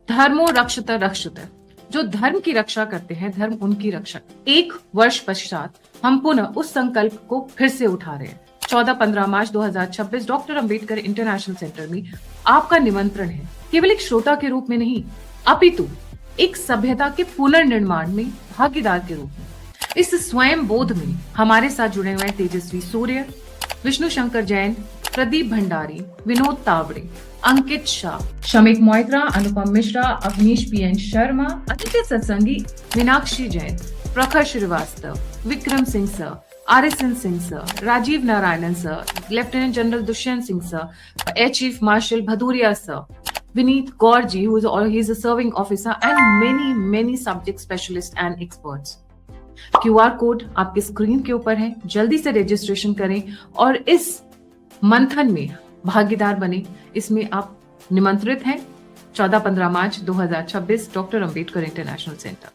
धर्मो रक्षत रक्षत, जो धर्म की रक्षा करते हैं धर्म उनकी रक्षा। 1 वर्ष पश्चात हम पुनः उस संकल्प को फिर से उठा रहे हैं। 14-15 March 2026 doctor Ambedkar international centre में आपका निमंत्रण है, केवल एक श्रोता के रूप में नहीं, अपितु एक सभ्यता के पुनर्निर्माण में भागीदार के रूप में। इस स्वयं बोध में हमारे साथ जुड़े हुए Tejasvi Surya, Vishnu Shankar Jain, Pradeep Bhandari, Vinod Tawde, Ankit Shah, Shamik Moitra, Anupam Mishra, Avnish PN Sharma, Atithi Satsangi Meenakshi Jain, Prakhar Srivastava, Vikram Singh sir, RSN Singh sir, Rajeev Narayanan sir, lieutenant general Dushyant Singh sir, air chief marshal Bhadauria sir, Vineet Kaur ji, he's a serving officer, and many subject specialists and experts. QR code आपके स्क्रीन के ऊपर है, जल्दी से रजिस्ट्रेशन करें और इस मंथन में भागीदार बने। इसमें आप निमंत्रित हैं। 14-15 March 2026 doctor Ambedkar international centre.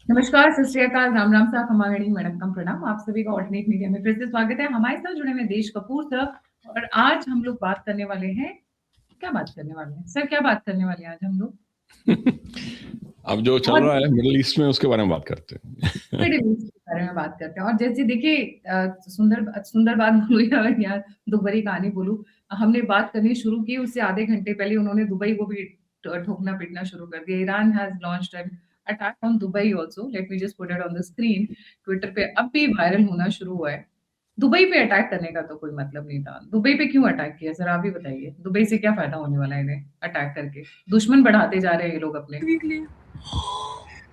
नमस्कार, सत श्री अकाल, राम राम साहब, हमारी मैडम का प्रणाम। आप सभी का ऑल्टरनेट मीडिया में फिर से स्वागत है। हमारे साथ जुड़े हुए देश कपूर सर, और आज हम लोग बात करने वाले हैं, क्या बात करने वाले हैं सर, क्या बात करने वाले हैं आज हम लोग? अब जो चल रहा है मिडिल ईस्ट में, उसके बारे में बात करते हैं। मिडिल ईस्ट के बारे में बात करते हैं। और जैसे देखिए, सुंदर बात बोलूं या दुबई कहानी बोलूं, हमने बात करनी शुरू की, उससे आधे घंटे पहले उन्होंने दुबई को भी ठोकना पीटना शुरू कर दिया। Iran has launched an attack on Dubai also, let me just put it on the screen. Twitter पे अब भी वायरल होना शुरू हुआ है। दुबई पे अटैक करने का तो कोई मतलब नहीं था। दुबई पे क्यों अटैक किया सर, आप ही बताइए। दुबई से क्या फायदा होने वाला है इन्हें अटैक करके? दुश्मन बढ़ाते जा रहे हैं ये लोग अपने।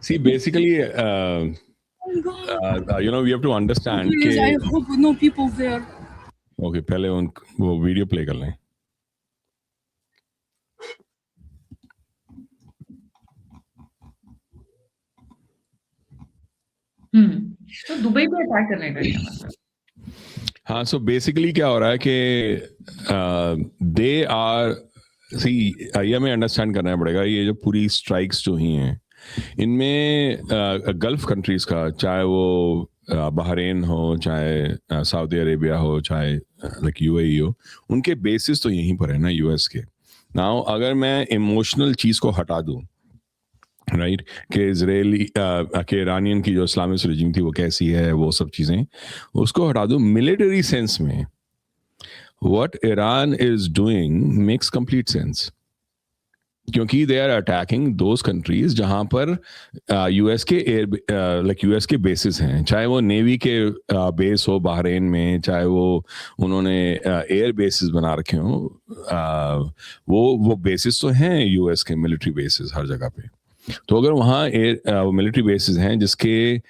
See, basically, you know, we have to understand Please, I hope no people there. Okay, पहले वो वीडियो प्ले कर लें। तो दुबई पे अटैक करने का क्या मतलब? हाँ, सो बेसिकली क्या हो रहा है कि दे आर सी, ये हमें अंडरस्टैंड करना पड़ेगा। ये जो पूरी स्ट्राइक्स जो ही हैं, इनमें गल्फ कंट्रीज का, चाहे वो बहरीन हो, चाहे सऊदी अरेबिया हो, चाहे लाइक UAE हो, उनके बेसिस तो यहीं पर है ना, US के। नाउ अगर मैं इमोशनल चीज को हटा दूं, राइट, कि इजरायली के इरानियन की जो इस्लामिक रिजीम थी वो कैसी है, वो सब चीजें उसको हटा दूं, मिलिट्री सेंस में what Iran is doing makes complete sense, क्योंकि they are attacking those countries जहां पर US के US के बेसिस हैं, चाहे वो नेवी के बेस हो बहरीन में, चाहे वो उन्होंने एयर बेसिस बना रखे हो, वो बेसिस तो हैं US के मिलिट्री बेसिस हर जगह पे। तो अगर वहाँ मिलिट्री बेसिस हैं जिसके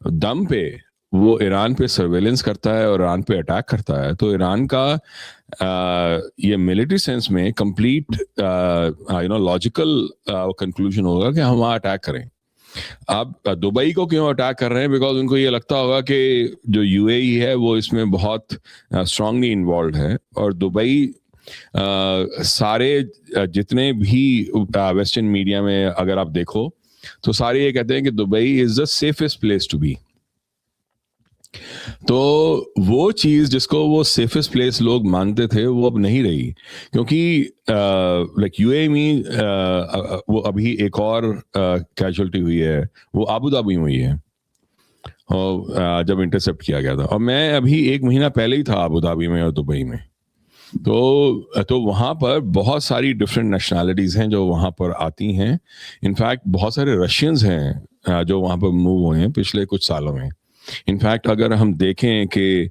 दम पे वो ईरान पे सर्वेलेंस करता है और ईरान पे अटैक करता है, तो ईरान का ये मिलिट्री सेंस में कंप्लीट लॉजिकल कंक्लूजन होगा कि हम वहाँ अटैक करें। अब दुबई को क्यों अटैक कर रहे हैं? बिकॉज उनको ये लगता होगा कि जो UAE है वो इसमें बहुत स्ट्रांगली इन्वॉल्व है, और दुबई सारे जितने भी वेस्टर्न मीडिया में अगर आप देखो तो सारे ये कहते हैं कि Dubai is the safest place to be. तो वो चीज जिसको वो सेफेस्ट प्लेस लोग मानते थे वो अब नहीं रही, क्योंकि लाइक UAE में वो अभी एक और कैजुअलिटी हुई है, वो अबू धाबी में हुई है, और जब इंटरसेप्ट किया गया था। और मैं अभी 1 महीना पहले ही था अबू धाबी में और दुबई में। तो वहाँ पर बहुत सारी डिफरेंट नेशनैलिटीज हैं जो वहाँ पर आती हैं। इनफैक्ट बहुत सारे रशियंस हैं जो वहाँ पर मूव हुए हैं पिछले कुछ सालों में। इनफैक्ट अगर हम देखें कि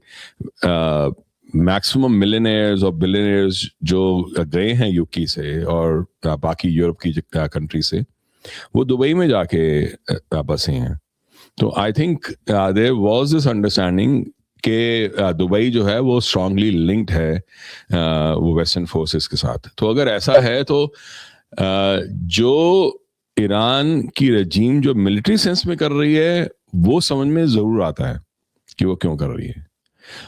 मैक्सिमम मिलियनेयर्स और बिलियनेयर्स जो गए हैं UK से और बाकी यूरोप की कंट्री से, वो दुबई में जाके बसे हैं। तो I think there was this understanding कि दुबई जो है वो स्ट्रांगली लिंक्ड है वो वेस्टर्न फोर्सेस के साथ। तो अगर ऐसा है तो जो ईरान की रजीम जो मिलिट्री सेंस में कर रही है वो समझ में जरूर आता है कि वो क्यों कर रही है।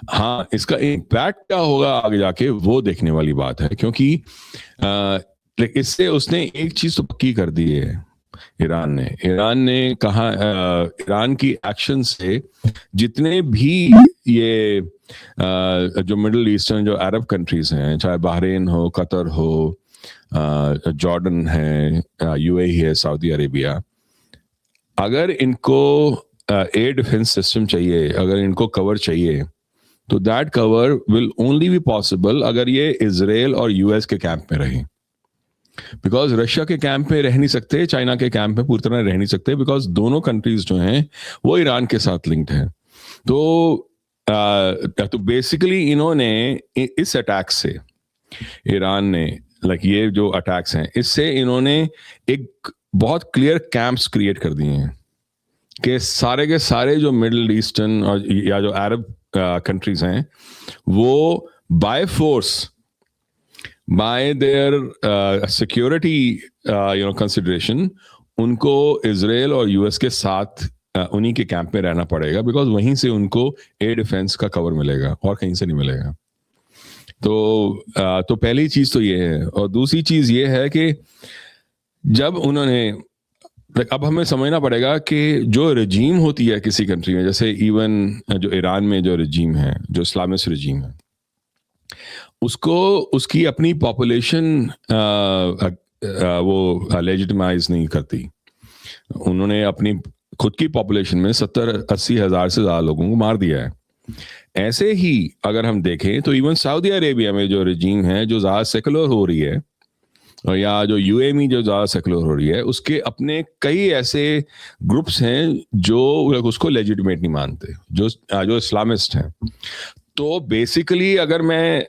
हाँ, इसका इम्पैक्ट क्या होगा आगे जाके वो देखने वाली बात है, क्योंकि इससे उसने एक चीज तो पक्की कर दी है ईरान ने कहा, ईरान की एक्शन से जितने भी ये जो मिडिल ईस्टर्न जो अरब कंट्रीज हैं, चाहे बहरीन हो, कतर हो, जॉर्डन है, यूएई है, सऊदी अरेबिया, अगर इनको एयर डिफेंस सिस्टम चाहिए, अगर इनको कवर चाहिए, तो that cover will only be possible अगर ये इजराइल और यूएस के कैंप में रहे। बिकॉज रशिया के कैंप में रह नहीं सकते, चाइना के कैंप में पूरी तरह रह नहीं सकते, बिकॉज दोनों कंट्रीज जो हैं वो ईरान के साथ लिंक्ड है। तो बेसिकली इन्होंने इस अटैक से, ईरान ने ये जो अटैक्स हैं, इससे इन्होंने एक बहुत क्लियर कैंप्स क्रिएट कर दिए हैं कि सारे के सारे जो मिडिल ईस्टर्न और या जो अरब कंट्रीज हैं, वो by force, bye there security consideration, उनको इजराइल और यूएस के साथ उन्हीं के कैंप में रहना पड़ेगा, बिकॉज वहीं से उनको एयर डिफेंस का कवर मिलेगा और कहीं से नहीं मिलेगा। तो पहली चीज तो ये है। और दूसरी चीज ये है कि जब उन्होंने, अब हमें समझना पड़ेगा कि जो रजीम होती है किसी कंट्री में, जैसे इवन जो ईरान में जो रजीम है, जो इस्लामिस्ट रजीम है, उसको उसकी अपनी पॉपुलेशन वो लेजिटिमाइज नहीं करती। उन्होंने अपनी खुद की पॉपुलेशन में 70-80 हज़ार से ज्यादा लोगों को मार दिया है। ऐसे ही अगर हम देखें तो इवन सऊदी अरेबिया में जो रजीम है, जो ज्यादा सेकुलर हो रही है, या जो यूएई में जो ज्यादा सेकुलर हो रही है, उसके अपने कई ऐसे ग्रुप्स हैं जो उसको लेजिटिमेट नहीं मानते, जो इस्लामिस्ट हैं। तो बेसिकली अगर मैं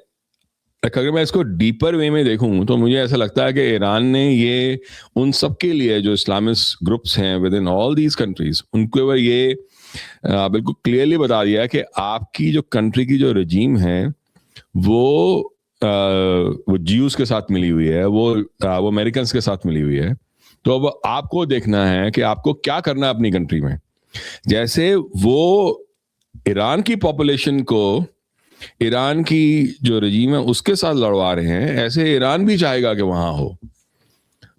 इसको डीपर वे में देखूं तो मुझे ऐसा लगता है कि ईरान ने ये उन सब के लिए जो इस्लामिस्ट ग्रुप्स हैं with in all these countries, उनके ऊपर ये बिल्कुल क्लियरली बता दिया है कि आपकी जो कंट्री की जो रजीम है वो ज्यूज के साथ मिली हुई है, वो अमेरिकन के साथ मिली हुई है। तो अब आपको देखना है कि आपको क्या करना है अपनी कंट्री में। जैसे वो ईरान की पॉपुलेशन को, ईरान की जो रजीम है उसके साथ लड़वा रहे हैं, ऐसे ईरान भी चाहेगा कि वहां हो।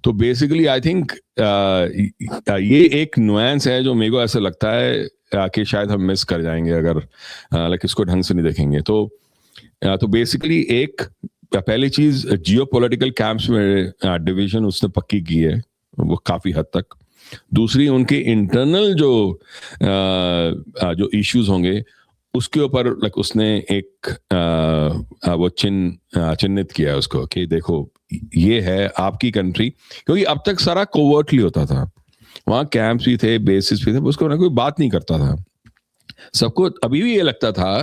तो बेसिकली आई थिंक ये एक नुएंस है जो मेरे को ऐसा लगता है कि शायद हम मिस कर जाएंगे अगर इसको ढंग से नहीं देखेंगे। तो बेसिकली एक पहली चीज, जियो पॉलिटिकल कैंप्स में डिवीजन उसने पक्की की है वो काफी हद तक। दूसरी, उनके इंटरनल जो इश्यूज होंगे उसके ऊपर उसने एक वो चिन्हित किया है उसको कि देखो ये है आपकी कंट्री, क्योंकि अब तक सारा कोवर्टली होता था, वहां कैंप्स भी थे, बेसिस भी थे, उसको ना कोई बात नहीं करता था। सबको अभी भी ये लगता था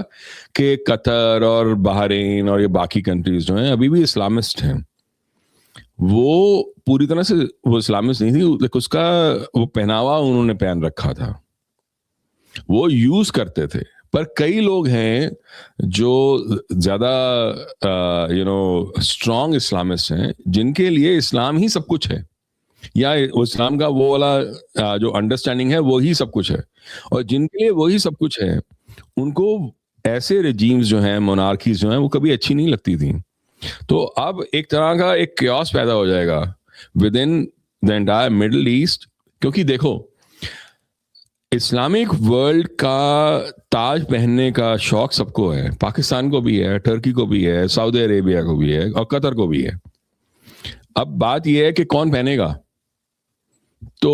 कि कतर और बहरीन और ये बाकी कंट्रीज जो हैं अभी भी इस्लामिस्ट हैं। वो पूरी तरह से वो इस्लामिस्ट नहीं थी, उसका वो पहनावा उन्होंने पहन रखा था, वो यूज करते थे। पर कई लोग हैं जो ज्यादा स्ट्रॉन्ग इस्लामिस्ट हैं, जिनके लिए इस्लाम ही सब कुछ है, या इस्लाम का वो वाला जो अंडरस्टैंडिंग है वो ही सब कुछ है, और जिनके लिए वही सब कुछ है उनको ऐसे रेजीम्स जो हैं, मोनार्कीज जो हैं, वो कभी अच्छी नहीं लगती थी। तो अब एक तरह का एक क्योस पैदा हो जाएगा with in the entire middle east, क्योंकि देखो इस्लामिक वर्ल्ड का ताज पहनने का शौक सबको है, पाकिस्तान को भी है, टर्की को भी है, सऊदी अरेबिया को भी है और कतर को भी है। अब बात यह है कि कौन पहनेगा। तो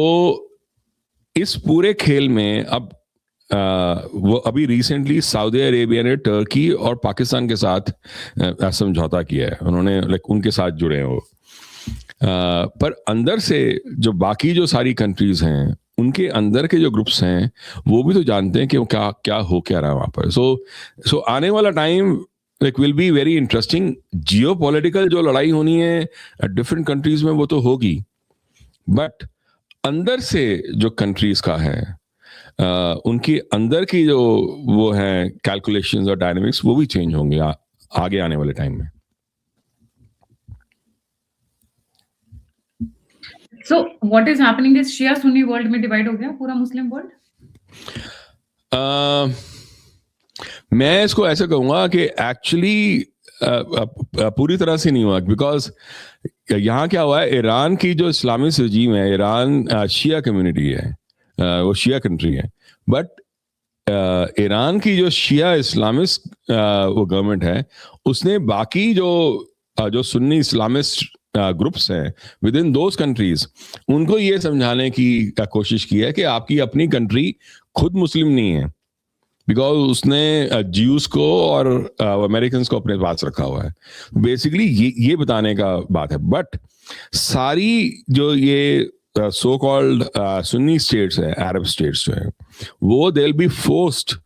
इस पूरे खेल में अब वो अभी रिसेंटली सऊदी अरेबिया ने टर्की और पाकिस्तान के साथ समझौता किया है, उन्होंने उनके साथ जुड़े हैं वो। पर अंदर से जो बाकी जो सारी कंट्रीज हैं, उनके अंदर के जो ग्रुप्स हैं, वो भी तो जानते हैं कि वो क्या हो क्या रहा है वहां पर। सो आने वाला time will be very interesting. Jio political जो लड़ाई होनी है डिफरेंट कंट्रीज में वो तो होगी, बट अंदर से जो कंट्रीज का है उनकी अंदर की जो वो है कैलकुलेशंस और डायनामिक्स, वो भी चेंज होंगे आगे आने वाले टाइम में। So what is happening is Shia Sunni world में डिवाइड हो गया पूरा मुस्लिम वर्ल्ड। मैं इसको ऐसे कहूंगा कि एक्चुअली पूरी तरह से नहीं हुआ, बिकॉज यहाँ क्या हुआ है, ईरान की जो इस्लामिक रजीम है, ईरान शिया कम्युनिटी है, वो शिया कंट्री है, बट ईरान की जो शिया इस्लामिस्ट वो गवर्नमेंट है, उसने बाकी जो सुन्नी इस्लामिस्ट ग्रुप्स हैं विद इन दोज कंट्रीज, उनको ये समझाने की कोशिश की है कि आपकी अपनी कंट्री खुद मुस्लिम नहीं है, बिकॉज उसने ज्यूस को और अमेरिकन को अपने पास रखा हुआ है। बेसिकली ये बताने का बात है। बट सारी जो ये सो कॉल्ड सुन्नी स्टेट्स है, अरब स्टेट्स जो है, वो दे विल बी फोर्स्ड,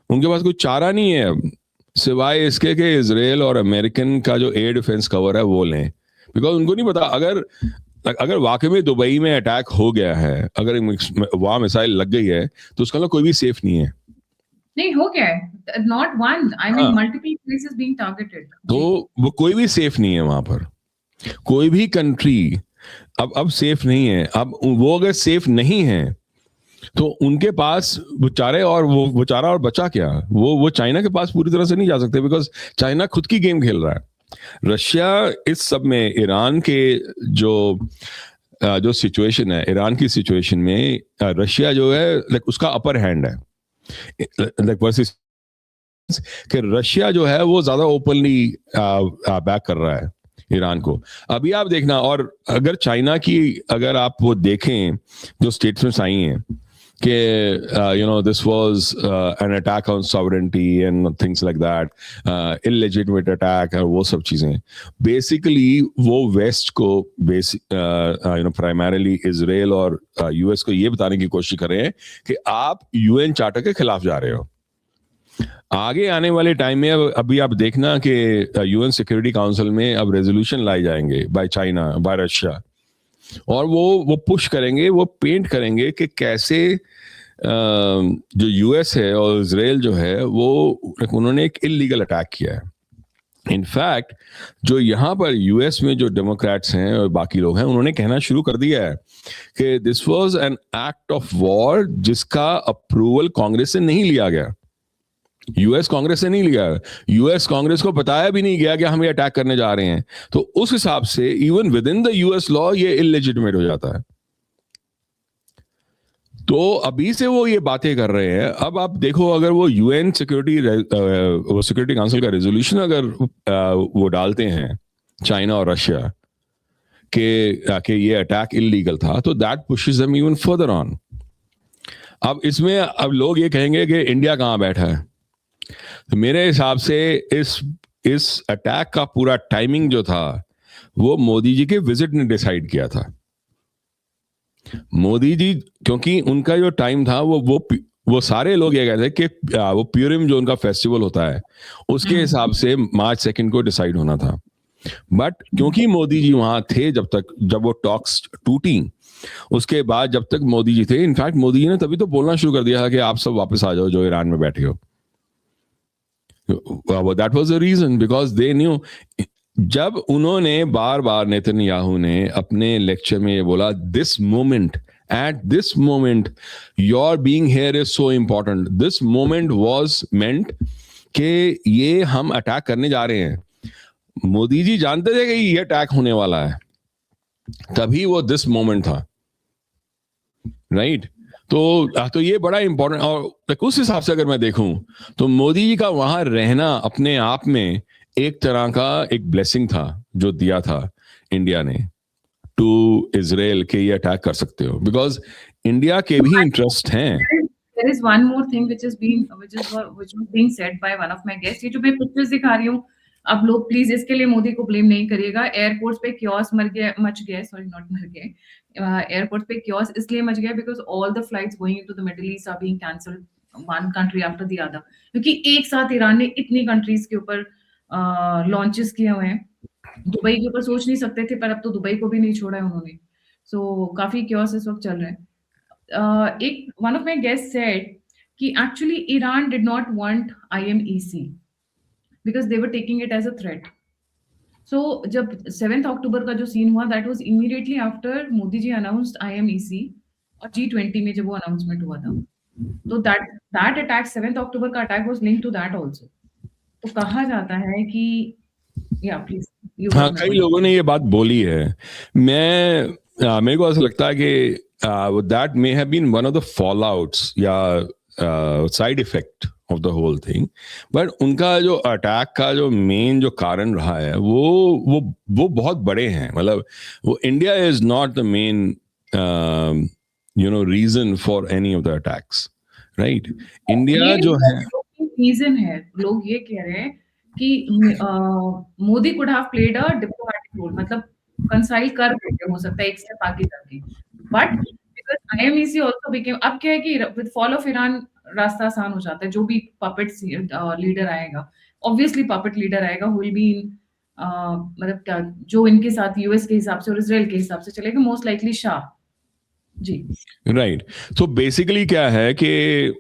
उनके पास कोई चारा नहीं है अब, सिवाय इसके कि इजराइल और अमेरिकन का जो एयर डिफेंस कवर है वो लें, बिकॉज उनको नहीं पता अगर वाकई में दुबई में अटैक हो गया है, अगर वहां मिसाइल लग गई है, तो उसका मतलब कोई भी सेफ नहीं है। नहीं हो गया है, not one, I mean multiple places being targeted. तो वो कोई भी सेफ नहीं है वहां पर, कोई भी कंट्री अब सेफ नहीं है। अब वो अगर सेफ नहीं है तो उनके पास बेचारे, और वो चारा और बचा क्या, वो चाइना के पास पूरी तरह से नहीं जा सकते, बिकॉज चाइना खुद की गेम खेल रहा है। रशिया इस सब में, ईरान के जो सिचुएशन है, ईरान की सिचुएशन में रशिया जो है लाइक उसका अपर हैंड है, लाइक वर्सेस कि रशिया जो है वो ज्यादा ओपनली बैक कर रहा है ईरान को। अभी आप देखना, और अगर चाइना की अगर आप वो देखें जो स्टेटमेंट्स आई हैं कि this was an attack on sovereignty and things like that, illegitimate attack, और वो सब चीजें, बेसिकली वो वेस्ट को प्राइमरीली इजराइल और यूएस को ये बताने की कोशिश कर रहे हैं कि आप यूएन चार्टर के खिलाफ जा रहे हो। आगे आने वाले टाइम में अभी आप देखना कि यूएन सिक्योरिटी काउंसिल में अब रेजोल्यूशन लाए जाएंगे बाय चाइना, बाय रशिया, और वो पुश करेंगे, वो पेंट करेंगे कि कैसे जो यूएस है और इजराइल जो है वो उन्होंने एक इलीगल अटैक किया है। इनफैक्ट जो यहाँ पर यूएस में जो डेमोक्रेट्स हैं और बाकी लोग हैं, उन्होंने कहना शुरू कर दिया है कि this was an act of war जिसका अप्रूवल कांग्रेस से नहीं लिया गया, यूएस कांग्रेस से नहीं लिया, यूएस कांग्रेस को बताया भी नहीं गया कि हम ये अटैक करने जा रहे हैं। तो उस हिसाब से even with in the US law ये इलेजिटिमेट हो जाता है। तो अभी से वो ये बातें कर रहे हैं। अब आप देखो, अगर वो यूएन सिक्योरिटी काउंसिल का रेजोल्यूशन अगर वो डालते हैं चाइना और रशिया कि ये अटैक इलीगल था, तो that pushes them even further on. अब इसमें अब लोग ये कहेंगे कि इंडिया कहां बैठा है, तो मेरे हिसाब से इस अटैक का पूरा टाइमिंग जो था वो मोदी जी के विजिट ने डिसाइड किया था। मोदी जी, क्योंकि उनका जो टाइम था वो सारे लोग ये कहते हैं कि वो प्यूरिम जो उनका फेस्टिवल होता है उसके हिसाब से मार्च 2 को डिसाइड होना था। बट क्योंकि मोदी जी वहां थे जब वो टॉक्स टूटी, उसके बाद जब तक मोदी जी थे, इनफैक्ट मोदी जी ने तभी तो बोलना शुरू कर दिया था कि आप सब वापस आ जाओ जो ईरान में बैठे हो। That was the reason, because they knew। जब उन्होंने बार बार नेतन्याहू ने अपने लेक्चर में ये बोला, at this moment your being here is so important, this moment was meant कि ये हम अटैक करने जा रहे हैं। मोदी जी जानते थे कि ये अटैक होने वाला है, तभी वो दिस मोमेंट था, राइट? तो ये बड़ा इंपॉर्टेंट। और उस हिसाब से अगर मैं देखूं तो मोदी जी का वहां रहना अपने आप में एक तरह का एक ब्लेसिंग था जो दिया था इंडिया ने टू इजराइल के ये अटैक कर सकते हो, बिकॉज इंडिया के भी इंटरेस्ट हैं। There is one more thing which was being said by one of my guests। ये जो मैं पिक्चर्स दिखा रही हूँ, अब लोग प्लीज इसके लिए मोदी को ब्लेम नहीं करिएगा। एयरपोर्ट्स पे क्योस मच गया, सॉरी नॉट मर गए, एयरपोर्ट पे क्योस इसलिए मच गया because all the flights going into the Middle East are being cancelled, one country after the other, क्योंकि एक साथ ईरान ने इतनी कंट्रीज के ऊपर लॉन्चेस किए हुए हैं। दुबई के ऊपर सोच नहीं सकते थे, पर अब तो दुबई को भी नहीं छोड़ा है उन्होंने। सो काफी क्योस इस वक्त चल रहे हैं। एक one of my guest said कि actually Iran did not want IMEC because they were taking it as a threat। So जब 7th अक्टूबर का जो सीन हुआ, that was immediately after Modi ji announced IMEC और G20 में जब वो अनाउंसमेंट हुआ था, तो that attack 7th अक्टूबर का attack was linked to that also। तो कहा जाता है कि या प्लीज यू हाँ, कई लोगों ने ये बात बोली है। मेरे को ऐसा लगता है कि that may have been one of the fallouts या side effect of the whole thing, but उनका जो अटैक का जो मेन जो कारण रहा है वो बहुत बड़े हैं। मतलब वो India is not the main reason for any of the attacks, right? India ये जो है, रीजन है, लोग ये कह रहे हैं कि Modi could have played a diplomatic role, मतलब कंसाइल कर देते हो सकता है एक स्टेप आगे करके, but because IMEC also became, अब क्या है कि विद फॉल ऑफ ईरान रास्ता आसान हो जाता है, जो भी पपेट लीडर आएगा, ऑब्वियसली पपेट लीडर आएगा हु विल बी मतलब क्या, जो इनके साथ यूएस के हिसाब से और इजराइल के हिसाब से चलेगा, most likely Shah ji. Right. So basically क्या है कि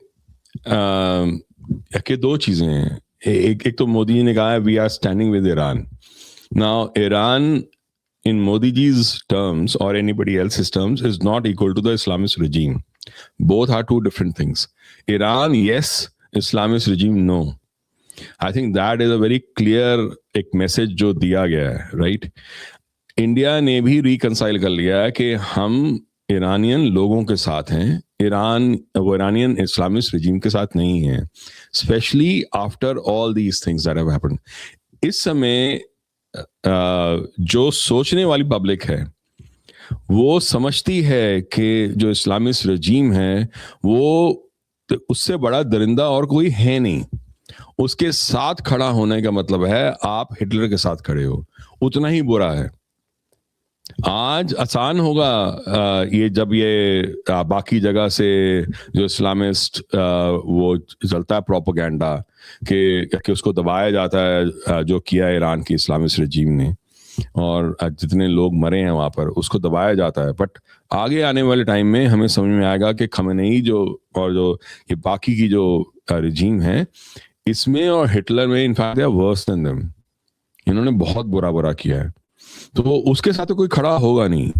दो चीजें हैं। एक तो मोदी जी ने कहा है we are standing with Iran. Now Iran in Modi ji's terms or anybody else's terms is not equal to the Islamist regime. Both are two different things. Iran, yes. Islamist regime, no. I think that is a very clear एक message जो दिया गया है, right? India ने भी reconcile कर लिया है कि हम ईरानियन लोगों के साथ हैं, वो ईरानियन इस्लामिस्ट रिजीम के साथ नहीं है, specially after all these things that have happened. इस समय जो सोचने वाली पब्लिक है वो समझती है कि जो इस्लामिस्ट रजीम है वो उससे बड़ा दरिंदा और कोई है नहीं। उसके साथ खड़ा होने का मतलब है आप हिटलर के साथ खड़े हो, उतना ही बुरा है। आज आसान होगा ये जब ये बाकी जगह से जो इस्लामिस्ट वो चलता है प्रोपेगेंडा कि उसको दबाया जाता है, जो किया ईरान की इस्लामिस्ट रजीम ने, और जितने लोग मरे हैं वहां पर उसको दबाया जाता है। बट आगे आने वाले टाइम में हमें समझ में आएगा कि खमेनेई जो और जो ये बाकी की जो रजीम है इसमें और हिटलर में in fact they are worse than them. इन्होंने बहुत बुरा किया है, तो उसके साथ तो कोई खड़ा होगा नहीं।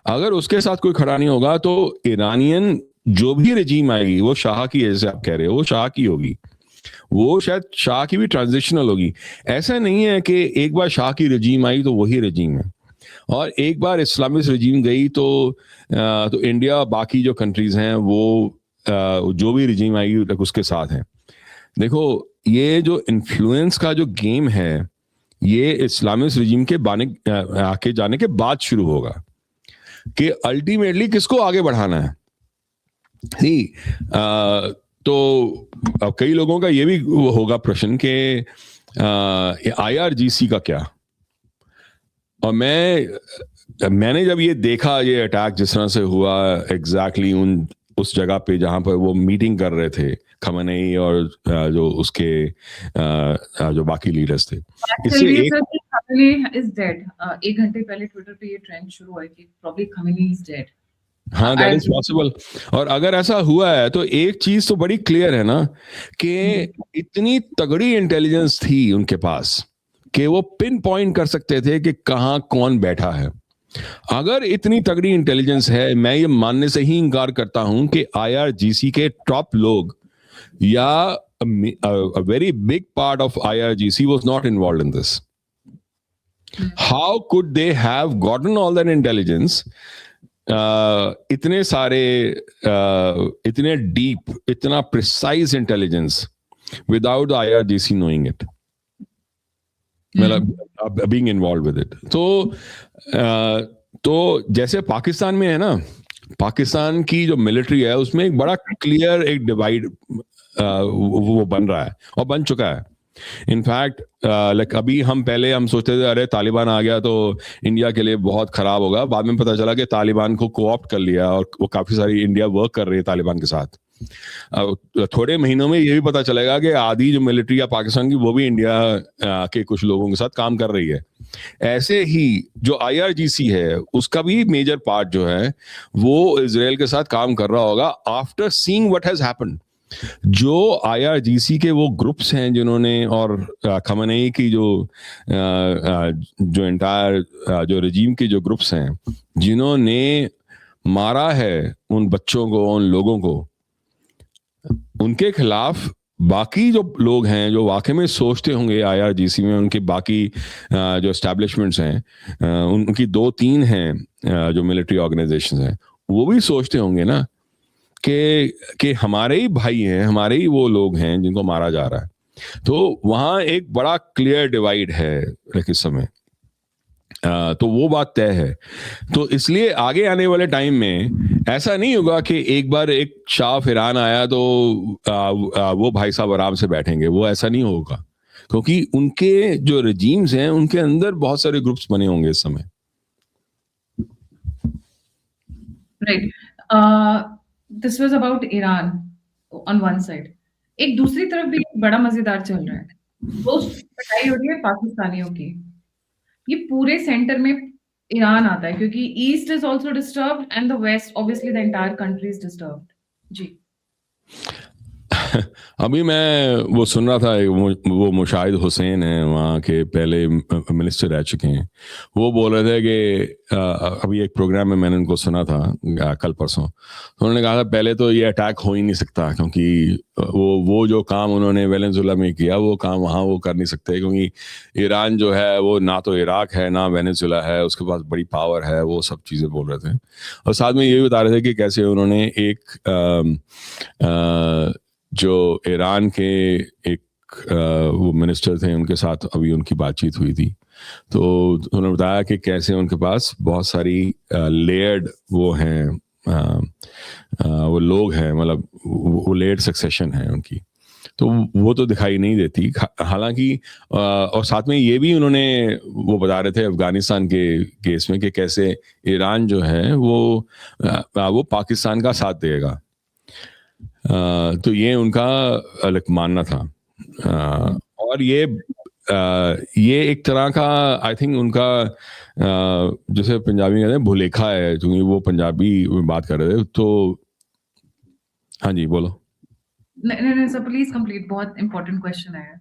अगर उसके साथ कोई खड़ा नहीं होगा तो ईरानियन जो भी रजीम आएगी वो शाह की, जैसे आप कह रहे हो, वो शाह की होगी, वो शायद शाह की भी ट्रांजिशनल होगी। ऐसा नहीं है कि एक बार शाह की रजीम आई तो वही रजीम है, और एक बार इस्लामिस्ट रजीम गई तो इंडिया बाकी जो कंट्रीज हैं वो जो भी रजीम आएगी उसके साथ हैं। देखो ये जो इन्फ्लुएंस का जो गेम है ये इस्लामिस्ट रजीम के आके जाने के बाद शुरू होगा कि अल्टीमेटली किसको आगे बढ़ाना है। तो अब कई लोगों का ये भी होगा प्रश्न कि आईआरजीसी का क्या। और मैंने जब ये देखा ये अटैक जिस तरह से हुआ एग्जैक्टली उस जगह पे जहां पर वो मीटिंग कर रहे थे खमेनेई और जो उसके जो बाकी लीडर्स थे, इससे इज डेड। 1 घंटे पहले ट्विटर पे ये ट्रेंड शुरू हुआ कि प्रॉब्ली खमेनेई इज डेड। हाँ, दैट इज पॉसिबल। और अगर ऐसा हुआ है तो एक चीज तो बड़ी क्लियर है ना कि इतनी तगड़ी इंटेलिजेंस थी उनके पास कि वो पिन पॉइंट कर सकते थे कि कहाँ कौन बैठा है। अगर इतनी तगड़ी इंटेलिजेंस है, मैं ये मानने से ही इनकार करता हूं कि आईआरजीसी के टॉप लोग या a very big part of IRGC was not involved in this. How could they have gotten all that intelligence? इतने सारे इतने deep, इतना precise intelligence without the IRGC knowing it. मतलब being involved with it. तो जैसे पाकिस्तान में है ना, पाकिस्तान की जो मिलिट्री है उसमें एक बड़ा क्लियर एक डिवाइड वो बन रहा है और बन चुका है। इनफैक्ट लाइक अभी हम सोचते थे अरे तालिबान आ गया तो इंडिया के लिए बहुत खराब होगा, बाद में पता चला कि तालिबान को कोऑप्ट कर लिया और वो काफी सारी इंडिया वर्क कर रही है तालिबान के साथ। थोड़े महीनों में ये भी पता चलेगा कि आधी जो मिलिट्री है पाकिस्तान की वो भी इंडिया के कुछ लोगों के साथ काम कर रही है। ऐसे ही जो आईआरजीसी है उसका भी मेजर पार्ट जो है वो इजराइल के साथ काम कर रहा होगा after seeing what has happened. जो आईआरजीसी के वो ग्रुप्स हैं जिन्होंने और खमेनेई की जो एंटायर जो रजीम के जो ग्रुप्स हैं जिन्होंने मारा है उन बच्चों को, उन लोगों को, उनके खिलाफ बाकी जो लोग हैं जो वाकई में सोचते होंगे IRGC में, उनके बाकी जो एस्टैब्लिशमेंट्स हैं, उनकी 2-3 हैं जो मिलिट्री ऑर्गेनाइजेशन हैं, वो भी सोचते होंगे ना कि हमारे ही भाई हैं, हमारे ही वो लोग हैं जिनको मारा जा रहा है। तो वहाँ एक बड़ा क्लियर डिवाइड है इस समय। तो वो बात तय है। तो इसलिए आगे आने वाले टाइम में ऐसा नहीं होगा कि एक बार एक शाह ऑफ ईरान आया तो वो भाई साहब आराम से बैठेंगे, वो ऐसा नहीं होगा, क्योंकि उनके जो रजीम्स हैं उनके अंदर बहुत सारे ग्रुप्स बने होंगे इस समय। Right, this was about Iran on one side. एक दूसरी तरफ भी बड़ा मजेदार चल रहा है, वो पिटाई हो रही है पाकिस्तानियों की। ये पूरे सेंटर में ईरान आता है क्योंकि east is also disturbed and the west, obviously the entire country is disturbed. जी। अभी मैं वो सुन रहा था, वो मुशाहिद हुसैन है वहाँ के, पहले मिनिस्टर रह चुके हैं। वो बोल रहे थे कि अभी एक प्रोग्राम में मैंने उनको सुना था कल परसों, तो उन्होंने कहा था पहले तो ये अटैक हो ही नहीं सकता, क्योंकि वो जो काम उन्होंने वेनेजुएला में किया वो काम वहाँ वो कर नहीं सकते, क्योंकि ईरान जो है वो ना तो इराक है ना वेनेजुएला है, उसके पास बड़ी पावर है, वो सब चीज़ें बोल रहे थे। और साथ में ये भी बता रहे थे कि कैसे उन्होंने एक जो ईरान के एक वो मिनिस्टर थे उनके साथ अभी उनकी बातचीत हुई थी, तो उन्होंने बताया कि कैसे उनके पास बहुत सारी लेयर्ड वो हैं, वो लोग हैं, मतलब वो लेयर्ड सक्सेशन है उनकी, तो वो तो दिखाई नहीं देती। हालांकि और साथ में ये भी उन्होंने वो बता रहे थे अफगानिस्तान के केस में कि कैसे ईरान जो है वो पाकिस्तान का साथ देगा। तो ये उनका अलग मानना था। और ये एक तरह का आई थिंक उनका जैसे पंजाबी कहते हैं भुलेखा है, क्योंकि वो पंजाबी में बात कर रहे थे। तो हाँ जी बोलो। नहीं सर प्लीज कंप्लीट, बहुत इंपॉर्टेंट क्वेश्चन है।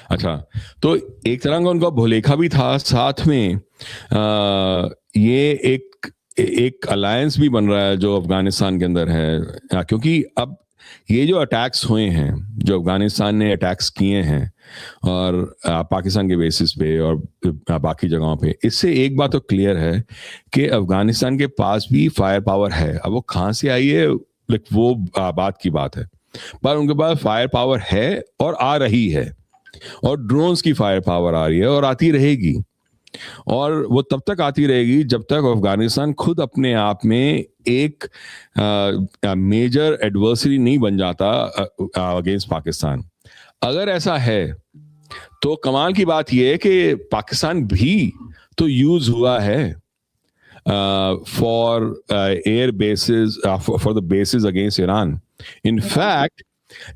अच्छा, तो एक तरह का उनका भुलेखा भी था, साथ में ये एक अलायंस भी बन रहा है जो अफगानिस्तान के अंदर है, क्योंकि अब ये जो अटैक्स हुए हैं, जो अफगानिस्तान ने अटैक्स किए हैं और पाकिस्तान के बेसिस पे और बाकी जगहों पे, इससे एक बात तो क्लियर है कि अफगानिस्तान के पास भी फायर पावर है। अब वो कहाँ से आई है वो बात की बात है, पर उनके पास फायर पावर है और आ रही है, और ड्रोन्स की फायर पावर आ रही है और आती रहेगी, और वो तब तक आती रहेगी जब तक अफगानिस्तान खुद अपने आप में एक मेजर एडवर्सरी नहीं बन जाता अगेंस्ट पाकिस्तान। अगर ऐसा है तो कमाल की बात यह है कि पाकिस्तान भी तो यूज हुआ है for air bases, for the basis against Iran. In fact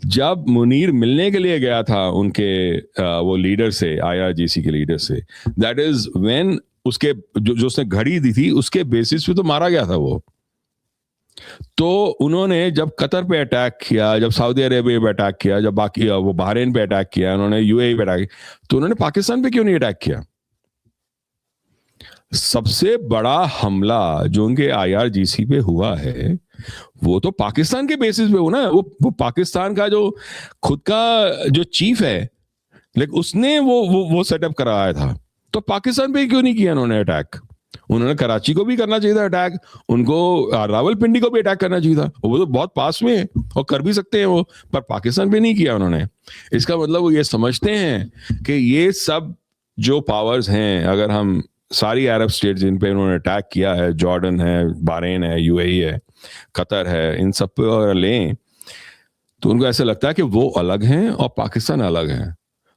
जब मुनीर मिलने के लिए गया था उनके वो लीडर से, IRGC के लीडर से, दैट इज व्हेन उसके जो उसने घड़ी दी थी उसके बेसिस पे तो मारा गया था वो। तो उन्होंने जब कतर पे अटैक किया, जब सऊदी अरेबिया पे अटैक किया, जब बाकी वो बहरीन पे अटैक किया, उन्होंने UAE पे अटैक, तो उन्होंने पाकिस्तान पे क्यों नहीं अटैक किया? सबसे बड़ा हमला जो उनके IRGC पे हुआ है वो तो पाकिस्तान के बेसिस पे हो ना। वो पाकिस्तान का जो खुद का जो चीफ है, लेकिन उसने वो सेटअप कराया था, तो पाकिस्तान पे क्यों नहीं किया उन्होंने अटैक? उन्होंने कराची को भी करना चाहिए था अटैक, उनको रावलपिंडी को भी अटैक करना चाहिए था, वो तो बहुत पास में है और कर भी सकते हैं वो, पर पाकिस्तान पे नहीं किया उन्होंने। इसका मतलब वो ये समझते हैं कि ये सब जो पावर्स हैं, अगर हम सारी अरब स्टेट जिन पे उन्होंने अटैक किया है, जॉर्डन है, बहरीन है, UAE है, कतर है, इन सब पे अगर लें तो उनको ऐसा लगता है कि वो अलग हैं और पाकिस्तान अलग है।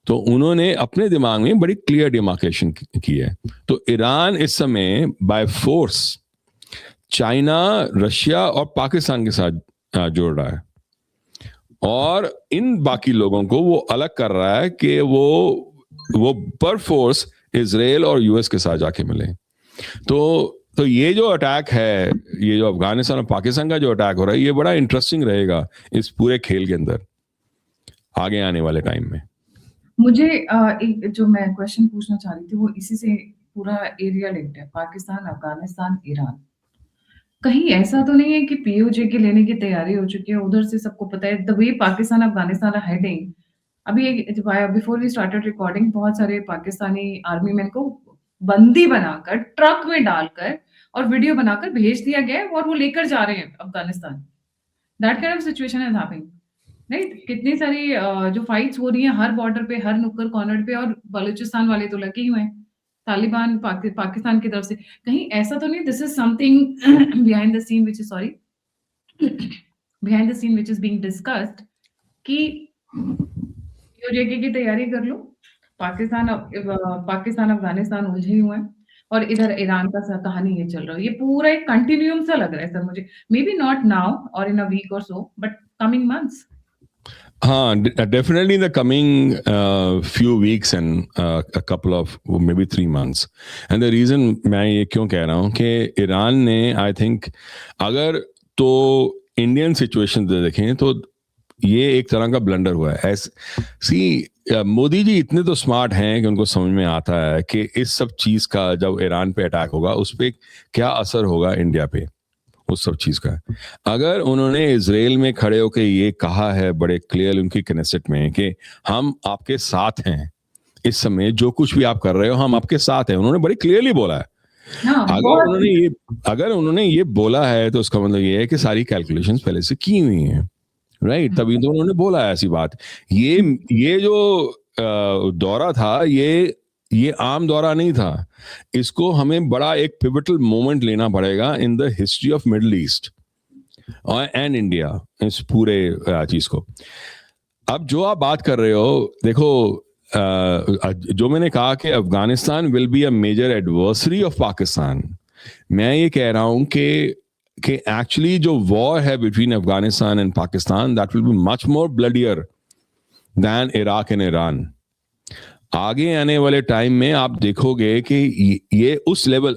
तो उन्होंने अपने दिमाग में बड़ी क्लियर डिमार्केशन की है। तो ईरान इस समय बाय फोर्स चाइना, रशिया और पाकिस्तान के साथ जोड़ रहा है, और इन बाकी लोगों को वो अलग कर रहा है कि वो पर फोर्स इजराइल और US के साथ जाके मिले। तो ये जो अटैक है, ये जो अफगानिस्तान और पाकिस्तान का जो अटैक हो रहा है, ये बड़ा इंटरेस्टिंग रहेगा इस पूरे खेल के अंदर आगे आने वाले टाइम में। मुझे एक जो मैं क्वेश्चन पूछना चाह रही थी वो इसी से पूरा एरिया लिंक्ड है, पाकिस्तान, अफगानिस्तान, ईरान। कहीं ऐसा तो नहीं है कि पीओजे के लेने की तैयारी हो चुकी है? उधर से सबको पता है the way Pakistan Afghanistan are heading. अभी एक बिफोर वी स्टार्टेड रिकॉर्डिंग बहुत सारे पाकिस्तानी आर्मी मैन को बंदी बनाकर, ट्रक में डालकर और वीडियो बनाकर भेज दिया गया है और वो लेकर जा रहे हैं Afghanistan. That kind of situation is happening, right? कितनी सारी जो फाइट्स हो रही हैं हर बॉर्डर पे, हर नुक्कड़ कॉर्नर पे, और बलूचिस्तान वाले तो लगे ही हुए हैं। तालिबान पाकिस्तान की तरफ से। कहीं ऐसा तो नहीं this is something behind the scene which is sorry behind the scene which is being discussed कि पीओजे की तैयारी कर लो। पाकिस्तान अफगानिस्तान उलझे हुए हैं और इधर ईरान का कहानी ये चल रहा है। ये पूरा एक कंटिन्यूम सा लग रहा है सर मुझे। मे बी नॉट नाउ और इन अ वीक और so, but coming months. Definitely in the coming few weeks and a couple of maybe 3 months. And the reason मैं ये क्यों कह रहा हूँ कि ईरान ने आई थिंक अगर तो इंडियन सिचुएशन देखें तो ये एक तरह का ब्लंडर हुआ है। मोदी जी इतने तो स्मार्ट हैं कि उनको समझ में आता है कि इस सब चीज का जब ईरान पे अटैक होगा उस पर क्या असर होगा इंडिया पे, उस सब चीज का। अगर उन्होंने इजराइल में खड़े होकर ये कहा है बड़े क्लियर उनकी कनेसेट में कि हम आपके साथ हैं, इस समय जो कुछ भी आप कर रहे हो हम आपके साथ हैं, उन्होंने बड़ी क्लियरली बोला है। अगर उन्होंने ये बोला है तो उसका मतलब ये है कि सारी कैलकुलेशंस पहले से की हुई हैं, राइट? तभी तो उन्होंने बोला है ऐसी बात। ये जो दौरा था ये आम दौरा नहीं था। इसको हमें बड़ा एक पिवटल मोमेंट लेना पड़ेगा in the history of middle east and India, इस पूरे चीज को। अब जो आप बात कर रहे हो, देखो जो मैंने कहा कि Afghanistan will be a major adversary of Pakistan, मैं ये कह रहा हूं कि एक्चुअली जो वॉर है between Afghanistan and Pakistan that will be much more bloodier than Iraq and Iran. आगे आने वाले टाइम में आप देखोगे कि ये उस लेवल,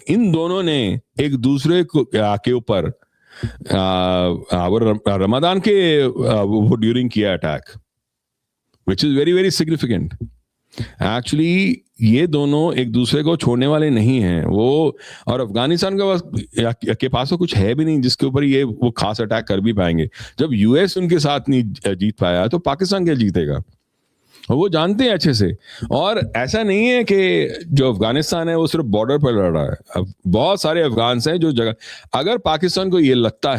इन दोनों ने एक दूसरे के ऊपर रमजान के वो ड्यूरिंग किया attack, which is very very significant. Actually ये दोनों एक दूसरे को छोड़ने वाले नहीं हैं वो, और अफगानिस्तान के पास तो कुछ है भी नहीं जिसके ऊपर ये वो खास अटैक कर भी पाएंगे। जब यूएस उनके साथ नहीं जीत पाया तो पाकिस्तान क्या जीतेगा, वो जानते हैं अच्छे से। और ऐसा नहीं है कि जो अफगानिस्तान है वो सिर्फ बॉर्डर पर लड़ रहा है, अब बहुत सारे अफगान हैं जो जगह, अगर पाकिस्तान को ये लगता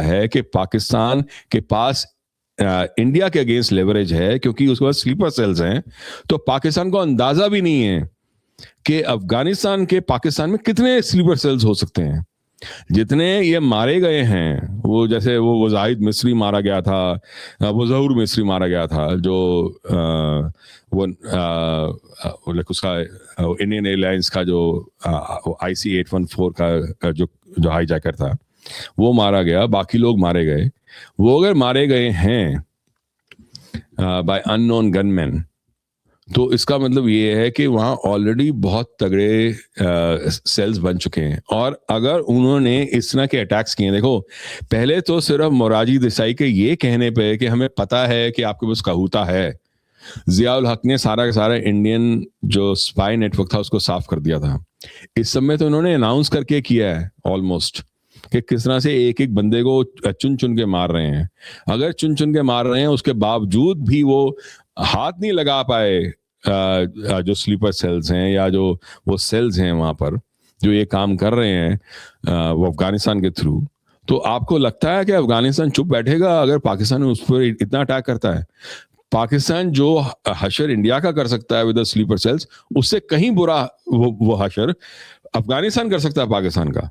है कि पाकिस्तान के पास इंडिया के अगेंस्ट लेवरेज है क्योंकि उसके पास स्लीपर सेल्स हैं, तो पाकिस्तान को अंदाजा भी नहीं है कि अफगानिस्तान के पाकिस्तान में कितने स्लीपर सेल्स हो सकते हैं। जितने ये मारे गए हैं, वो जैसे वो जाहिद मिस्री मारा गया था, वो जहूर मिस्री मारा गया था, जो उसका इंडियन एयरलाइंस का जो IC-814 का जो हाईजैकर था वो मारा गया, बाकी लोग मारे गए। वो अगर मारे गए हैं बाय अननोन गनमैन, तो इसका मतलब ये है कि वहां ऑलरेडी बहुत तगड़े सेल्स बन चुके हैं। और अगर उन्होंने इस तरह के अटैक्स किए, देखो पहले तो सिर्फ मोरारजी देसाई के ये कहने पे कि हमें पता है कि आपके पास कहूता है, जियाउल हक ने सारा का सारा इंडियन जो स्पाई नेटवर्क था उसको साफ कर दिया था। इस समय तो उन्होंने अनाउंस करके किया है ऑलमोस्ट कि किस तरह से एक एक बंदे को चुन चुन के मार रहे हैं। अगर चुन चुन के मार रहे हैं उसके बावजूद भी वो हाथ नहीं लगा पाए जो स्लीपर सेल्स हैं या जो वो सेल्स हैं वहां पर जो ये काम कर रहे हैं वो अफगानिस्तान के थ्रू, तो आपको लगता है कि अफगानिस्तान चुप बैठेगा अगर पाकिस्तान उस पर इतना अटैक करता है? पाकिस्तान जो हशर इंडिया का कर सकता है विद स्लीपर सेल्स, उससे कहीं बुरा वो हशर अफगानिस्तान कर सकता है पाकिस्तान का।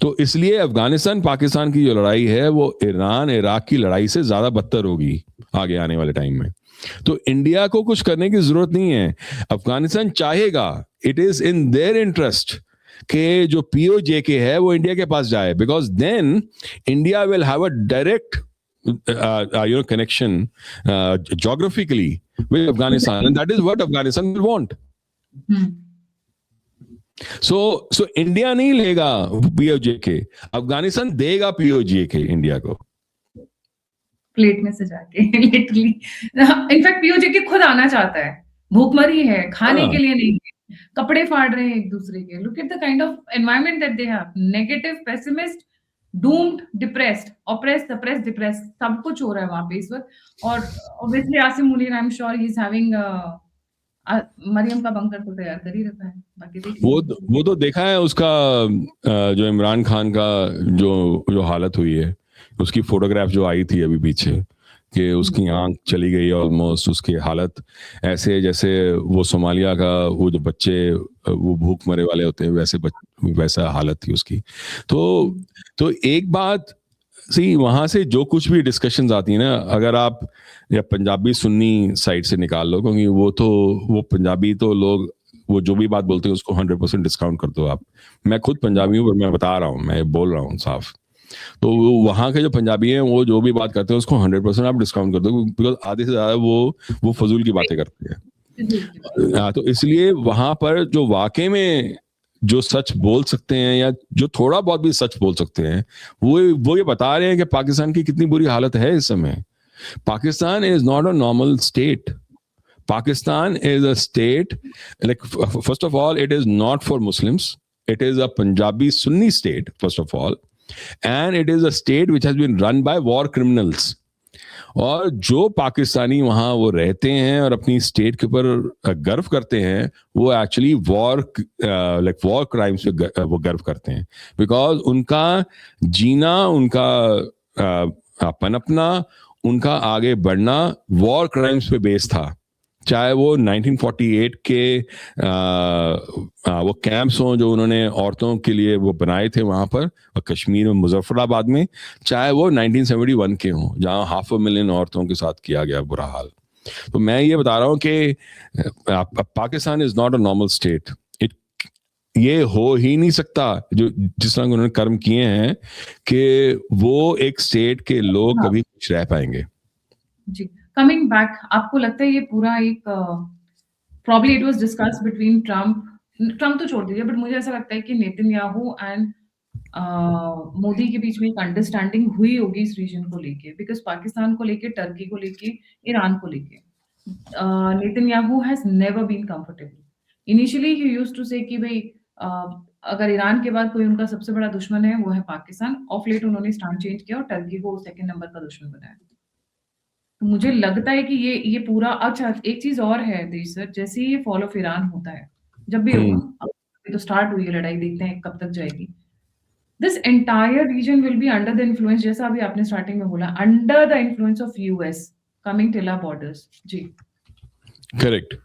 तो इसलिए अफगानिस्तान पाकिस्तान की जो लड़ाई है वो ईरान इराक की लड़ाई से ज्यादा बदतर होगी आगे आने वाले टाइम में। तो इंडिया को कुछ करने की जरूरत नहीं है। अफगानिस्तान चाहेगा, it is in their interest कि जो POJK है वो इंडिया के पास जाए, because then India will have a direct connection geographically with Afghanistan, and that is what Afghanistan will want. So India नहीं लेगा POJK, अफगानिस्तान देगा POJK इंडिया को प्लेट में सजा के लिटरली। इनफैक्ट POJK खुद आना चाहता है, भूखमरी है, खाने के लिए नहीं है, कपड़े फाड़ रहे हैं एक दूसरे के. Look at the kind of environment that they have. Negative, pessimist, doomed, depressed, oppressed, suppressed, depressed. सब कुछ हो रहा है वहां पे इस वक्त. और obviously Asim Munir, I'm sure he's having Maryam का बंकर तो तैयार कर ही रखा है. बाकी देख वो तो देखा है उसका जो इमरान खान का जो हालत हुई है, उसकी फोटोग्राफ जो आई थी अभी पीछे, कि उसकी आंख चली गई ऑलमोस्ट, उसकी हालत ऐसे जैसे वो सोमालिया का वो जो बच्चे वो भूख मरे वाले होते हैं वैसा हालत थी उसकी. तो एक बात सी, वहां से जो कुछ भी डिस्कशंस आती है ना, अगर आप या पंजाबी सुन्नी साइड से निकाल लो, क्योंकि वो पंजाबी तो लोग वो जो भी बात बोलते हैं उसको 100% डिस्काउंट कर दो आप. मैं खुद पंजाबी हूँ, पर मैं बता रहा हूँ, मैं बोल रहा हूँ साफ. तो वहाँ के जो पंजाबी हैं वो जो भी बात करते हैं उसको 100% आप डिस्काउंट कर दो, बिकॉज आधे से ज्यादा वो फजूल की बातें करते हैं. तो इसलिए वहां पर जो वाकई में जो सच बोल सकते हैं या जो थोड़ा बहुत भी सच बोल सकते हैं, वो ये बता रहे हैं कि पाकिस्तान की कितनी बुरी हालत है इस समय. Pakistan is not a normal state. Pakistan is a state, like, first of all, it is not for Muslims. It is a Punjabi Sunni state, first of all. And it is a state which has been run by war criminals. और जो पाकिस्तानी वहाँ वो रहते हैं और अपनी state के ऊपर गर्व करते हैं, वो एक्चुअली वॉर क्राइम्स पे वो गर्व करते हैं. बिकॉज उनका जीना, उनका पनपना, उनका आगे बढ़ना वॉर क्राइम्स पे बेस था. चाहे वो 1948 के वो कैंप्स हों जो उन्होंने औरतों के लिए वो बनाए थे वहां पर कश्मीर में, मुजफ्फराबाद में, चाहे वो 1971 के हों जहां 500,000 औरतों के साथ किया गया बुरा हाल. तो मैं ये बता रहा हूँ कि Pakistan is not a normal state. ये हो ही नहीं सकता जो जिस तरह उन्होंने कर्म किए हैं कि वो एक स्टेट के लोग कभी कुछ रह पाएंगे. जी. कमिंग बैक, आपको लगता है ये पूरा एक probably it was discussed between Trump तो छोड़ दीजिए, बट मुझे ऐसा लगता है कि नेतन्याहू एंड मोदी के बीच में एक अंडरस्टैंडिंग हुई होगी इस रीजन को लेके, बिकॉज पाकिस्तान को लेके, टर्की को लेके, ईरान को लेके Netanyahu has never been comfortable. Initially he used to say कि भाई अगर ईरान के बाद कोई उनका सबसे बड़ा दुश्मन है वो है पाकिस्तान. ऑफ लेट उन्होंने स्टैंड चेंज किया और टर्की को सेकंड नंबर का दुश्मन बनाया. तो मुझे लगता है कि ये पूरा. अच्छा, एक चीज और है देश सर, जैसे ही ये फॉल ऑफ ईरान होता है, जब भी होगा, अभी तो स्टार्ट हुई है लड़ाई, देखते हैं कब तक जाएगी. This entire region will be under the influence, जैसा अभी आपने स्टार्टिंग में बोला, under the influence of US coming till our borders. जी, करेक्ट.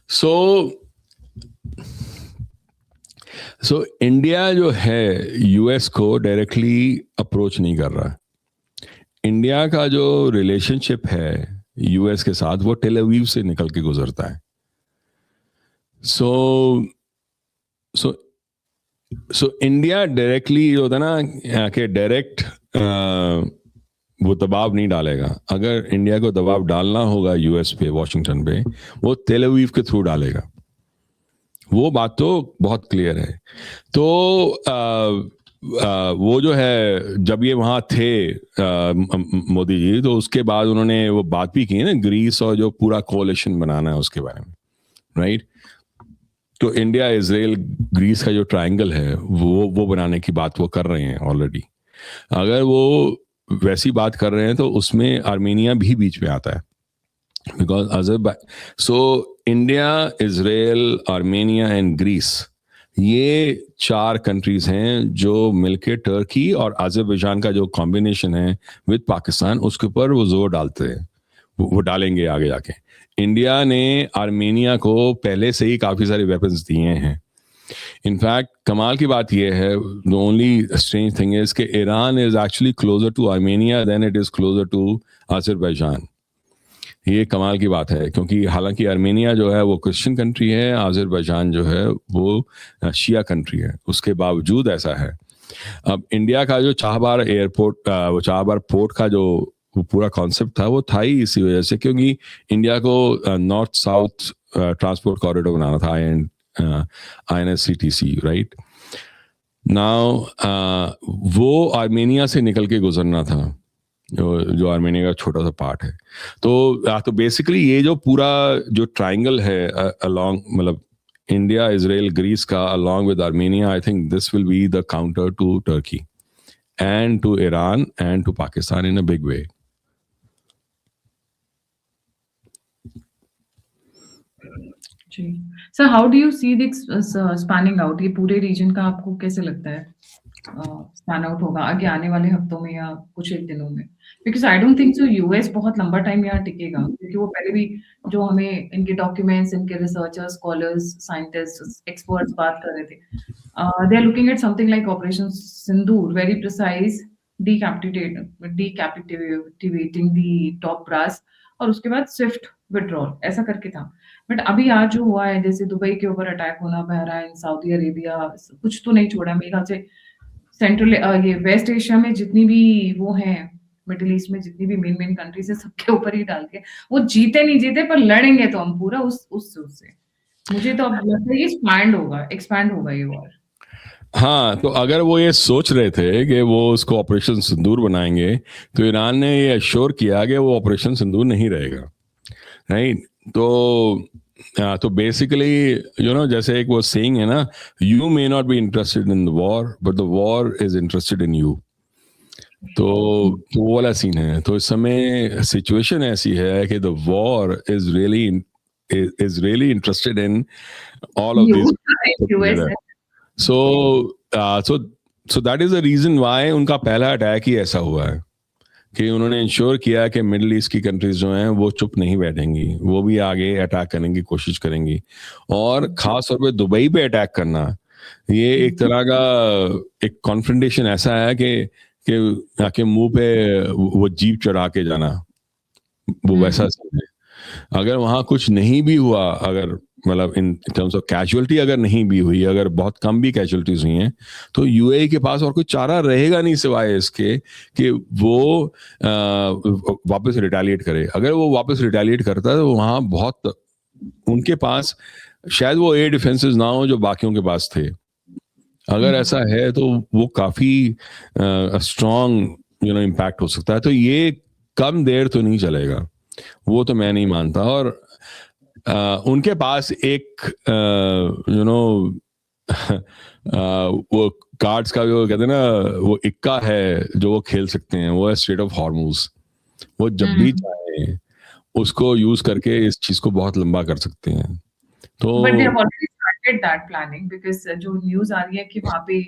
सो इंडिया जो है यूएस को डायरेक्टली अप्रोच नहीं कर रहा. इंडिया का जो रिलेशनशिप है यूएस के साथ वो टेल अवीव से निकल के गुजरता है. सो इंडिया डायरेक्टली जो होता है ना कि डायरेक्ट वो दबाव नहीं डालेगा. अगर इंडिया को दबाव डालना होगा यूएस पे, वॉशिंगटन पे, वो टेल अवीव के थ्रू डालेगा. वो बात तो बहुत क्लियर है. तो वो जो है, जब ये वहाँ थे मोदी जी, तो उसके बाद उन्होंने वो बात भी की है ना, ग्रीस और जो पूरा कोalition बनाना है उसके बारे में, राइट. तो इंडिया, इजराइल, ग्रीस का जो ट्रायंगल है वो बनाने की बात वो कर रहे हैं ऑलरेडी. अगर वो वैसी बात कर रहे हैं तो उसमें आर्मेनिया भी बीच में आता है, because so India, Israel, Armenia and Greece, ये 4 कंट्रीज हैं जो मिलके टर्की और अजरबैजान का जो कॉम्बिनेशन है विद पाकिस्तान, उसके ऊपर वो जोर डालते हैं, वो डालेंगे आगे जाके. इंडिया ने आर्मेनिया को पहले से ही काफी सारे वेपन्स दिए हैं. इनफैक्ट कमाल की बात यह है, the only strange thing is कि Iran is actually closer to Armenia than it is closer to Azerbaijan. ये कमाल की बात है, क्योंकि हालांकि आर्मेनिया जो है वो क्रिश्चियन कंट्री है, अजरबैजान जो है वो शिया कंट्री है, उसके बावजूद ऐसा है. अब इंडिया का जो चाहबार एयरपोर्ट, वो चाहबार पोर्ट का जो वो पूरा कॉन्सेप्ट था, वो था ही इसी वजह से, क्योंकि इंडिया को नॉर्थ साउथ ट्रांसपोर्ट कॉरिडोर बनाना था, INSCTC, राइट. नाउ वो आर्मेनिया से निकल के गुजरना था, जो आर्मेनिया का छोटा सा पार्ट है. तो बेसिकली ये जो पूरा जो ट्रायंगल है अलोंग, मतलब India, Israel, Greece का along with Armenia, I think this will be the counter to Turkey and to Iran and to Pakistan in a big way. जी sir, how do you see this spanning out? ये पूरे reason का आपको कैसे लगता है span out होगा आगे आने वाले हफ्तों में या कुछ एक दिनों में? Because I don't think so US बहुत लंबा टाइम यहाँ टिकेगा, क्योंकि वो पहले भी जो हमें इनके डॉक्यूमेंट्स, इनके रिसर्चर्स, स्कॉलर्स, साइंटिस्ट, एक्सपर्ट्स बात कर रहे थे, they are looking at something like operation Sindoor, very precise, decapitating the top brass, और उसके बाद स्विफ्ट विड्रॉल, ऐसा करके था। बट अभी आज जो हुआ है, जैसे दुबई के ऊपर अटैक होना, बहराइन, सऊदी अरेबिया, कुछ तो नहीं छोड़ा मेरे ख्याल से। सेंट्रल ये वेस्ट एशिया में जितनी भी वो हैं, मिडिल ईस्ट में जितनी भी मेन कंट्रीज है, सबके ऊपर ही डाल के, वो जीते नहीं जीते पर लड़ेंगे तो हम पूरा उससे। मुझे तो अब लगता है ये एक्सपैंड होगा ये वॉर। हाँ, तो अगर वो ये सोच रहे थे कि वो उसको ऑपरेशन सिंदूर बनाएंगे, तो ईरान ने ये अश्योर किया कि वो ऑपरेशन सिंदूर नहीं रहेगा, राइट? तो बेसिकली जैसे एक वो सेइंग है ना, you may not be interested in the war but the war is interested in you. तो वो वाला सीन है। तो इस समय सिचुएशन ऐसी है कि the war is really interested in all of this. So that is the reason why उनका पहला अटैक ही ऐसा हुआ है कि उन्होंने इंश्योर किया कि मिडिल ईस्ट की कंट्रीज जो हैं वो चुप नहीं बैठेंगी, वो भी आगे अटैक करने की कोशिश करेंगी। और खास तौर पे दुबई पे अटैक करना, ये एक तरह का एक कॉन्फ्रंटेशन ऐसा है कि मुंह पे वो जीप चढ़ा के जाना, वो वैसा है। अगर वहां कुछ नहीं भी हुआ, अगर मतलब इन टर्म्स ऑफ कैजुअलिटी अगर नहीं भी हुई, अगर बहुत कम भी कैजुअलिटीज हुई हैं, तो यूएई के पास और कोई चारा रहेगा नहीं सिवाय इसके कि वो वापस रिटेलिएट करे। अगर वो वापस रिटेलिएट करता है तो वहां बहुत उनके पास शायद वो एयर डिफेंसेस ना हो जो बाकियों के पास थे। अगर ऐसा है तो वो काफी स्ट्रॉन्ग इम्पैक्ट हो सकता है। तो ये कम देर तो नहीं चलेगा, वो तो मैं नहीं मानता। और उनके पास एक वो कार्ड्स का जो कहते हैं ना, वो इक्का है जो वो खेल सकते हैं, वो है स्ट्रेट ऑफ हॉर्मुज। वो जब भी चाहे उसको यूज करके इस चीज को बहुत लंबा कर सकते हैं। तो but they have already started that planning, because जो न्यूज़ आ रही है कि वहां पे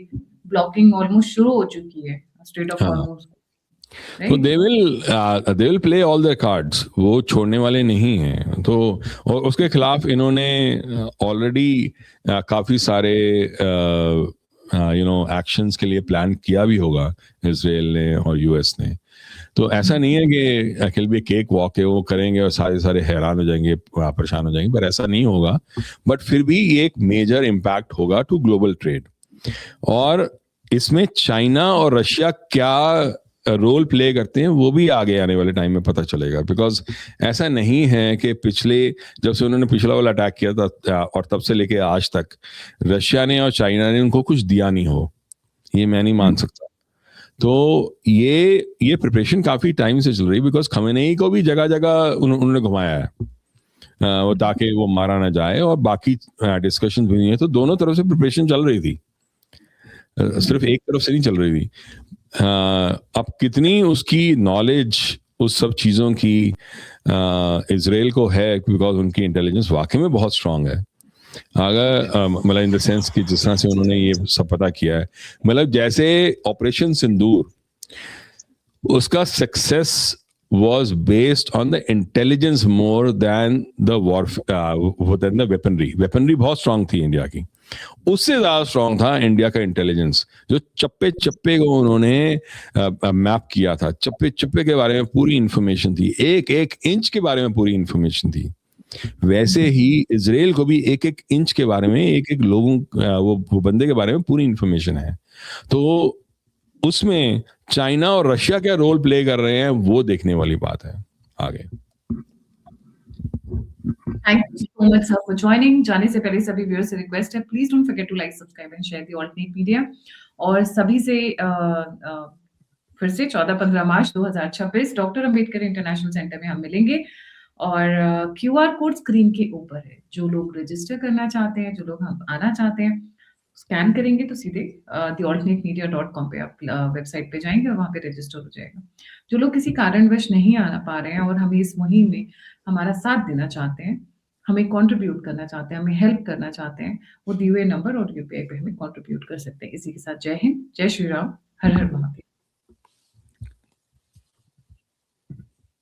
ब्लॉकिंग ऑलमोस्ट शुरू हो चुकी है स्ट्रेट ऑफ हॉर्मुज। तो they will play all their cards, वो छोड़ने वाले नहीं हैं। तो और उसके खिलाफ इन्होंने ऑलरेडी काफी सारे एक्शंस के लिए प्लान किया भी होगा इजराइल ने और यूएस ने। तो ऐसा नहीं है कि अकेले भी केक वॉक है वो करेंगे और सारे हैरान हो जाएंगे, परेशान हो जाएंगे, पर ऐसा नहीं होगा। बट फिर भी ये एक मेजर इम्पैक्ट होगा टू ग्लोबल ट्रेड। और इसमें चाइना और रशिया क्या रोल प्ले करते हैं वो भी आगे आने वाले टाइम में पता चलेगा। बिकॉज ऐसा नहीं है कि जब से उन्होंने पिछला वाला अटैक किया था और तब से लेके आज तक रशिया ने और चाइना ने उनको कुछ दिया नहीं हो, ये मैं नहीं मान सकता। तो ये प्रिपरेशन काफी टाइम से चल रही है। बिकॉज खमेनेई को भी जगह जगह उन्होंने घुमाया है वो ताकि वो मारा ना जाए, और बाकी डिस्कशन भी नहीं है। तो दोनों तरफ से प्रिपरेशन चल रही थी, सिर्फ एक तरफ से नहीं चल रही थी। अब कितनी उसकी नॉलेज उस सब चीजों की इजराइल को है, बिकॉज उनकी इंटेलिजेंस वाकई में बहुत स्ट्रांग है। अगर मतलब इन द सेंस कि जिस तरह से उन्होंने ये सब पता किया है, मतलब जैसे ऑपरेशन सिंदूर, उसका success was based on the intelligence more than the than the weaponry. Weaponry बहुत strong थी इंडिया की, उससे ज्यादा स्ट्रांग था इंडिया का इंटेलिजेंस। जो चप्पे चप्पे को उन्होंने मैप किया था, चप्पे चप्पे के बारे में पूरी इंफॉर्मेशन थी, एक एक इंच के बारे में पूरी इंफॉर्मेशन थी। वैसे ही इजराइल को भी एक एक इंच के बारे में, एक एक लोगों वो बंदे के बारे में पूरी इंफॉर्मेशन है। तो उसमें चाइना और रशिया क्या रोल प्ले कर रहे हैं वो देखने वाली बात है आगे। Thank you so much sir for joining. जाने से पहले सभी व्यूअर्स से रिक्वेस्ट है, please don't forget to like, subscribe and share the alternate media. और सभी से फिर से 14-15 March 2026 doctor Ambedkar international centre में हम मिलेंगे। और क्यूआर कोड स्क्रीन के ऊपर है। जो लोग रजिस्टर करना चाहते हैं, जो लोग हम आना चाहते हैं, स्कैन करेंगे तो सीधे thealternatemedia.com पे आप वेबसाइट पे जाएंगे और वहाँ पे रजिस्टर हो जाएगा। जो लोग किसी कारणवश नहीं आना पा रहे हैं और हमें इस मुहिम में हमारा साथ देना चाहते हैं, हमें कंट्रीब्यूट करना चाहते हैं, हमें हेल्प करना चाहते हैं, वो दिए हुए नंबर और यूपीआई पे हमें कंट्रीब्यूट कर सकते हैं। इसी के साथ जय हिंद, जय श्री राम, हर हर महादेव।